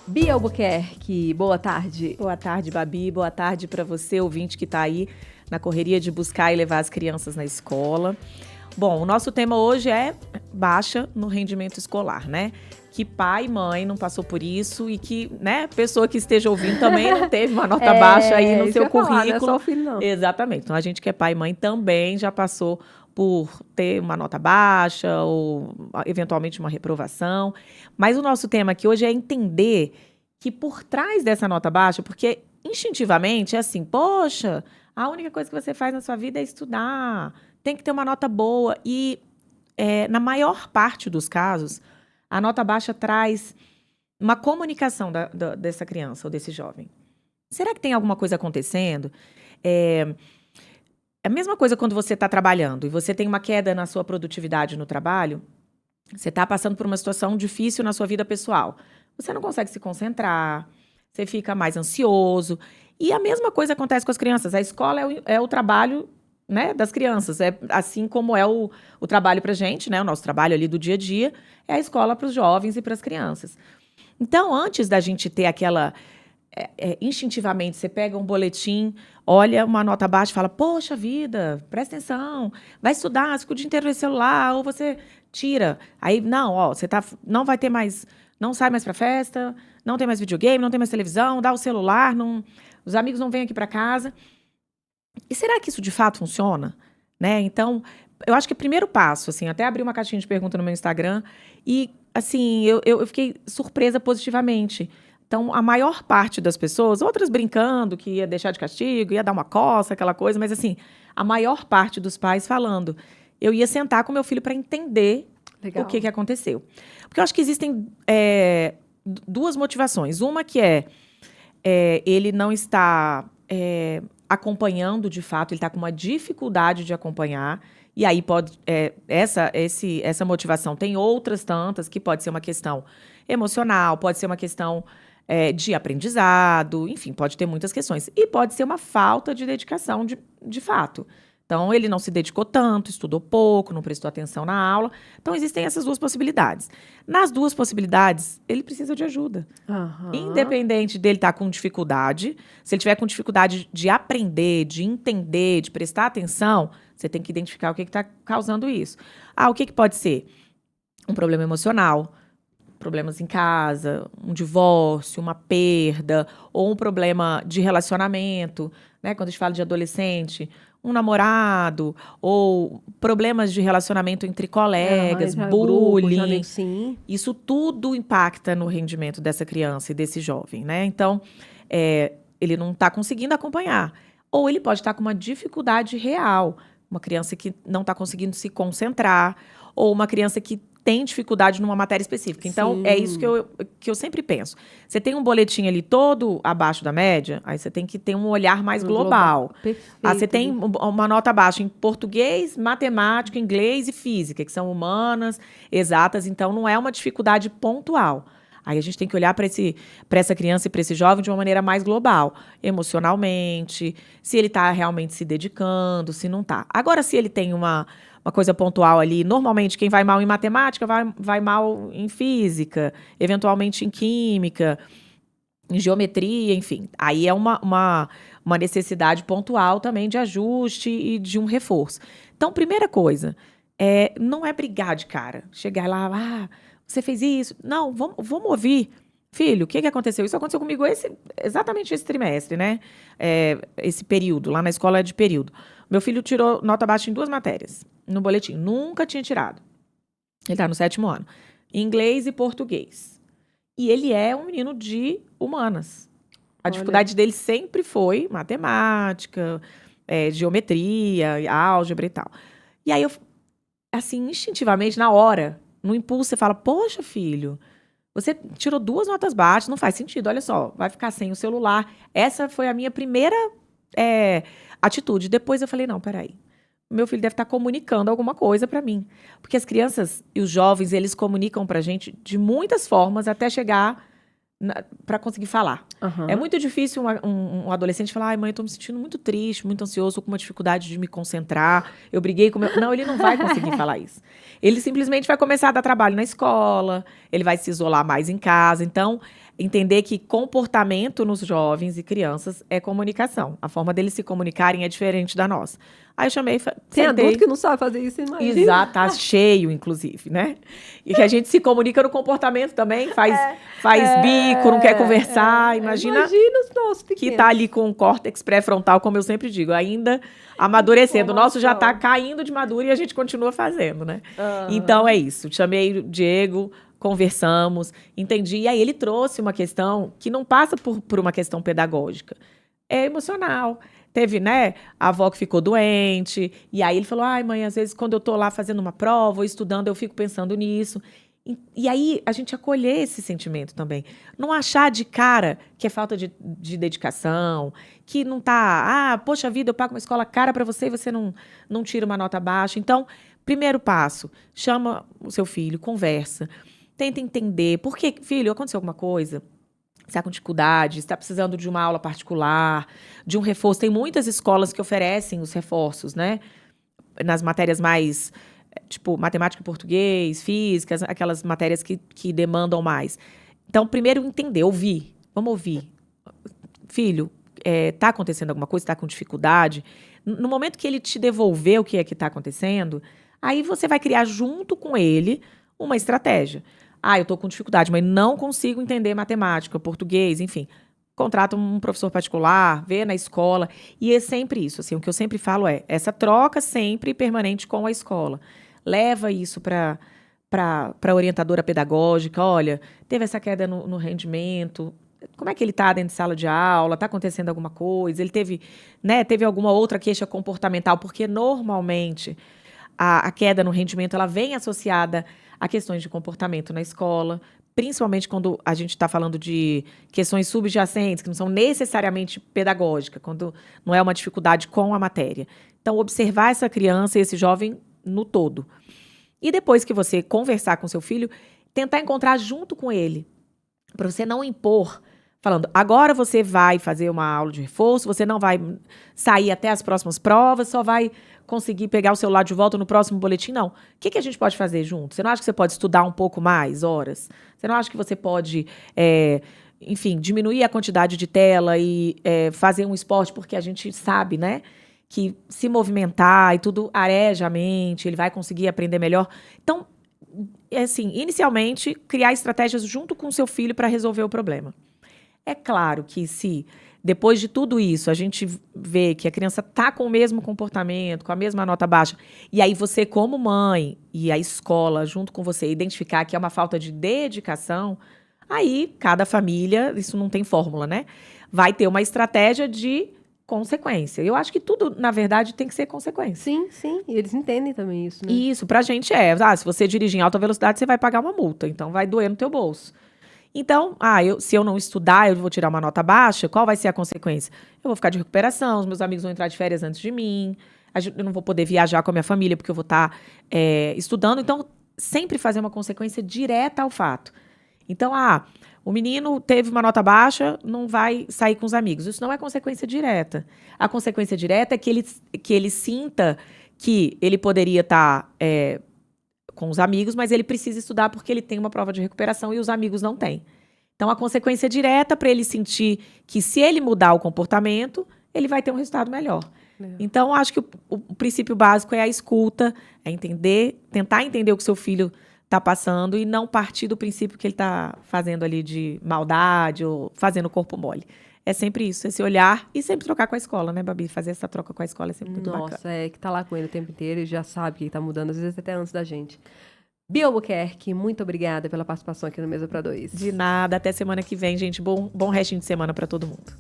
Bia Albuquerque, boa tarde. Boa tarde, Babi. Boa tarde para você, ouvinte que está aí na correria de buscar e levar as crianças na escola. Bom, o nosso tema hoje é baixa no rendimento escolar, né? Que pai e mãe não passou por isso e que, né, pessoa que esteja ouvindo também não teve uma nota baixa aí no seu currículo. Não é só o filho, não. Exatamente. Então, a gente que é pai e mãe também já passou por ter uma nota baixa ou, eventualmente, uma reprovação. Mas o nosso tema aqui hoje é entender que por trás dessa nota baixa, porque instintivamente é assim, poxa, a única coisa que você faz na sua vida é estudar, tem que ter uma nota boa. E na maior parte dos casos, a nota baixa traz uma comunicação dessa criança ou desse jovem. Será que tem alguma coisa acontecendo? É a mesma coisa quando você está trabalhando e você tem uma queda na sua produtividade no trabalho, você está passando por uma situação difícil na sua vida pessoal. Você não consegue se concentrar, você fica mais ansioso. E a mesma coisa acontece com as crianças. A escola é o trabalho, né, das crianças. É assim como é o trabalho para a gente, né, o nosso trabalho ali do dia a dia, é a escola para os jovens e para as crianças. Então, antes da gente ter aquela... instintivamente, você pega um boletim, olha uma nota baixa e fala, poxa vida, presta atenção, vai estudar, fica o dia inteiro no celular, ou você tira. Aí, não, ó, não vai ter mais, não sai mais pra festa, não tem mais videogame, não tem mais televisão, dá o celular, os amigos não vêm aqui para casa. E será que isso de fato funciona? Né? Então, eu acho que o primeiro passo, assim, até abri uma caixinha de pergunta no meu Instagram e, assim, eu fiquei surpresa positivamente. Então, a maior parte das pessoas, outras brincando que ia deixar de castigo, ia dar uma coça, aquela coisa, mas assim, a maior parte dos pais falando, eu ia sentar com meu filho para entender o que aconteceu. Porque eu acho que existem duas motivações. Uma que ele não está acompanhando de fato, ele está com uma dificuldade de acompanhar, e aí essa motivação tem outras tantas, que pode ser uma questão emocional, pode ser uma questão de aprendizado, enfim, pode ter muitas questões. E pode ser uma falta de dedicação de fato. Então, ele não se dedicou tanto, estudou pouco, não prestou atenção na aula. Então, existem essas duas possibilidades. Nas duas possibilidades, ele precisa de ajuda. Uhum. Independente dele estar com dificuldade, se ele tiver com dificuldade de aprender, de entender, de prestar atenção, você tem que identificar o que está causando isso. O que pode ser? Um problema emocional, problemas em casa, um divórcio, uma perda, ou um problema de relacionamento, né? Quando a gente fala de adolescente, um namorado, ou problemas de relacionamento entre colegas, bullying. Grupo, sim. Isso tudo impacta no rendimento dessa criança e desse jovem, né? Então, ele não está conseguindo acompanhar. Ou ele pode estar com uma dificuldade real, uma criança que não está conseguindo se concentrar, ou uma criança que tem dificuldade numa matéria específica. Então, é isso que eu sempre penso. Você tem um boletim ali todo abaixo da média, aí você tem que ter um olhar mais global. Perfeito. Você tem uma nota baixa em português, matemática, inglês e física, que são humanas, exatas. Então, não é uma dificuldade pontual. Aí a gente tem que olhar para essa criança e para esse jovem de uma maneira mais global, emocionalmente, se ele está realmente se dedicando, se não está. Agora, se ele tem uma coisa pontual ali, normalmente quem vai mal em matemática vai mal em física, eventualmente em química, em geometria, enfim. Aí é uma necessidade pontual também de ajuste e de um reforço. Então, primeira coisa, não é brigar de cara. Chegar lá, você fez isso. Não, vamos ouvir. Filho, o que aconteceu? Isso aconteceu comigo exatamente esse trimestre, né? Esse período, lá na escola é de período. Meu filho tirou nota baixa em 2 matérias no boletim. Nunca tinha tirado. Ele está no 7º ano. Inglês e português. E ele é um menino de humanas. A dificuldade dele sempre foi matemática, geometria, álgebra e tal. E aí, assim, instintivamente, na hora, no impulso, você fala, poxa, filho, você tirou 2 notas baixas, não faz sentido, olha só, vai ficar sem o celular. Essa foi a minha primeira atitude. Depois eu falei, não, peraí. Meu filho deve estar comunicando alguma coisa para mim. Porque as crianças e os jovens, eles comunicam pra gente de muitas formas até chegar para conseguir falar. Uhum. É muito difícil um adolescente falar, ai, mãe, eu tô me sentindo muito triste, muito ansioso, com uma dificuldade de me concentrar, eu briguei com meu... Não, ele não vai conseguir falar isso. Ele simplesmente vai começar a dar trabalho na escola, ele vai se isolar mais em casa. Então, entender que comportamento nos jovens e crianças é comunicação. A forma deles se comunicarem é diferente da nossa. Aí eu chamei, Tem sentei. adulto que não sabe fazer isso, imagina. Exato, tá cheio, inclusive, né? E que a gente se comunica no comportamento também, faz bico, não quer conversar. Imagina os nossos pequenos. que tá ali com o córtex pré-frontal, como eu sempre digo, ainda amadurecendo. O nosso já tá caindo de maduro e a gente continua fazendo, né? Então é isso. Chamei o Diego, conversamos, entendi. E aí ele trouxe uma questão que não passa por uma questão pedagógica. É emocional. Teve, né, a avó que ficou doente, e aí ele falou, ai, mãe, às vezes quando eu tô lá fazendo uma prova ou estudando, eu fico pensando nisso. E aí a gente acolher esse sentimento também. Não achar de cara que é falta de dedicação, que não tá, poxa vida, eu pago uma escola cara para você e você não tira uma nota baixa. Então, primeiro passo, chama o seu filho, conversa, tenta entender, por que, filho, aconteceu alguma coisa? Você está com dificuldade, está precisando de uma aula particular, de um reforço. Tem muitas escolas que oferecem os reforços, né? Nas matérias mais, tipo, matemática e português, física, aquelas matérias que demandam mais. Então, primeiro entender, ouvir. Vamos ouvir. Filho, está acontecendo alguma coisa, está com dificuldade? No momento que ele te devolver o que é que está acontecendo, aí você vai criar junto com ele uma estratégia. Eu tô com dificuldade, mas não consigo entender matemática, português, enfim. Contrata um professor particular, vê na escola. E é sempre isso, assim, o que eu sempre falo é essa troca sempre permanente com a escola. Leva isso para a orientadora pedagógica. Olha, teve essa queda no rendimento. Como é que ele está dentro de sala de aula? Está acontecendo alguma coisa? Ele teve alguma outra queixa comportamental? Porque, normalmente, a queda no rendimento ela vem associada a questões de comportamento na escola, principalmente quando a gente está falando de questões subjacentes, que não são necessariamente pedagógicas, quando não é uma dificuldade com a matéria. Então, observar essa criança e esse jovem no todo. E depois que você conversar com seu filho, tentar encontrar junto com ele, para você não impor, falando, agora você vai fazer uma aula de reforço, você não vai sair até as próximas provas, só vai conseguir pegar o celular de volta no próximo boletim, não. O que a gente pode fazer junto? Você não acha que você pode estudar um pouco mais horas? Você não acha que você pode, enfim, diminuir a quantidade de tela e fazer um esporte? Porque a gente sabe, né, que se movimentar e tudo areja a mente, ele vai conseguir aprender melhor. Então, assim, inicialmente, criar estratégias junto com o seu filho para resolver o problema. É claro que se depois de tudo isso a gente vê que a criança está com o mesmo comportamento, com a mesma nota baixa, e aí você como mãe e a escola junto com você identificar que é uma falta de dedicação, aí cada família, isso não tem fórmula, né? Vai ter uma estratégia de consequência. Eu acho que tudo, na verdade, tem que ser consequência. Sim, sim. E eles entendem também isso, né? Isso, pra gente se você dirigir em alta velocidade, você vai pagar uma multa, então vai doer no teu bolso. Então, se eu não estudar, eu vou tirar uma nota baixa, qual vai ser a consequência? Eu vou ficar de recuperação, os meus amigos vão entrar de férias antes de mim, eu não vou poder viajar com a minha família porque eu vou estar estudando. Então, sempre fazer uma consequência direta ao fato. Então, o menino teve uma nota baixa, não vai sair com os amigos. Isso não é consequência direta. A consequência direta é que ele sinta que ele poderia estar com os amigos, mas ele precisa estudar porque ele tem uma prova de recuperação e os amigos não têm. Então, a consequência direta para ele sentir que se ele mudar o comportamento, ele vai ter um resultado melhor. Então, acho que o princípio básico é a escuta, é entender, tentar entender o que seu filho está passando e não partir do princípio que ele está fazendo ali de maldade ou fazendo o corpo mole. É sempre isso, esse olhar e sempre trocar com a escola, né, Babi? Fazer essa troca com a escola é sempre muito bacana. Nossa, que tá lá com ele o tempo inteiro e já sabe que tá mudando, às vezes até antes da gente. Bia Albuquerque, muito obrigada pela participação aqui no Mesa para Dois. De nada, até semana que vem, gente. Bom restinho de semana para todo mundo.